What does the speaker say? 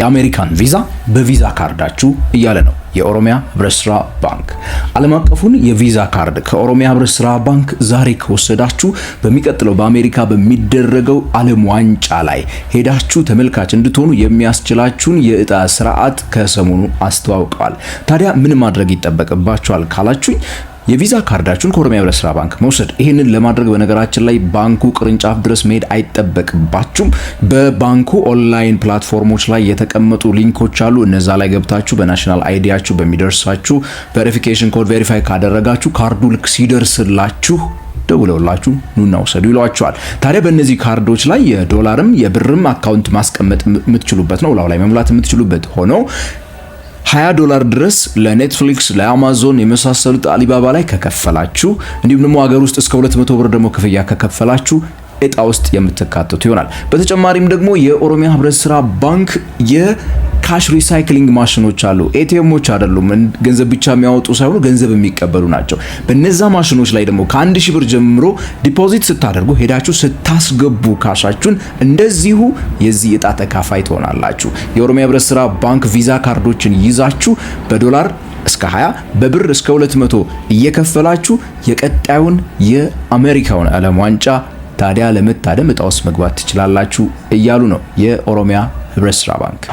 የአሜሪካን ቪዛ በቪዛ ካርዳችሁ እያለ ነው የኦሮሚያ ህብረት ስራ ባንክ። ዓለም አቀፉን የቪዛ ካርድ ከኦሮሚያ ህብረት ስራ ባንክ ዛሬ ከወሰዳችሁ በሚቀጥለው በአሜሪካ በሚደረገው ዓለም ዋንጫ ላይ ሄዳችሁ ተመልካች እንድትሆኑ የሚያስችላችሁን የዕጣ ስርዓት ከሰሞኑ አስተዋውቀዋል። ታዲያ ምን ማድረግ ይጠበቅባችኋል ካላችሁኝ የቪዛ ካርዳችሁን ከኦሮሚያ ህብረት ስራ ባንክ መውሰድ። ይህንን ለማድረግ በነገራችን ላይ ባንኩ ቅርንጫፍ ድረስ መሄድ አይጠበቅባችሁም። በባንኩ ኦንላይን ፕላትፎርሞች ላይ የተቀመጡ ሊንኮች አሉ። እነዛ ላይ ገብታችሁ በናሽናል አይዲያችሁ በሚደርሳችሁ ቬሪፊኬሽን ኮድ ቬሪፋይ ካደረጋችሁ ካርዱ ልክ ሲደርስላችሁ ደውለውላችሁ ኑና ውሰዱ ይሏቸዋል። ታዲያ በእነዚህ ካርዶች ላይ የዶላርም የብርም አካውንት ማስቀመጥ የምትችሉበት ነው። ላው ላይ መሙላት የምትችሉበት ሆኖ $20 ድረስ ለኔትፍሊክስ ለአማዞን የመሳሰሉት አሊባባ ላይ ከከፈላችሁ እንዲሁም ደግሞ ሀገር ውስጥ እስከ 200 ብር ደግሞ ክፍያ ከከፈላችሁ እጣ ውስጥ የምትካተቱ ይሆናል። በተጨማሪም ደግሞ የኦሮሚያ ህብረት ስራ ባንክ የካሽ ሪሳይክሊንግ ማሽኖች አሉ። ኤቲኤሞች አይደሉም፣ ገንዘብ ብቻ የሚያወጡ ሳይሆኑ ገንዘብ የሚቀበሉ ናቸው። በነዛ ማሽኖች ላይ ደግሞ ከ1000 ብር ጀምሮ ዲፖዚት ስታደርጉ ሄዳችሁ ስታስገቡ ካሻችሁን እንደዚሁ የዚህ እጣ ተካፋይ ትሆናላችሁ። የኦሮሚያ ህብረት ስራ ባንክ ቪዛ ካርዶችን ይዛችሁ በዶላር እስከ 20 በብር እስከ 200 እየከፈላችሁ የቀጣዩን የአሜሪካውን ዓለም ዋንጫ ታዲያ ለመታደም እጣ ውስጥ መግባት ትችላላችሁ እያሉ ነው የኦሮሚያ ህብረት ስራ ባንክ።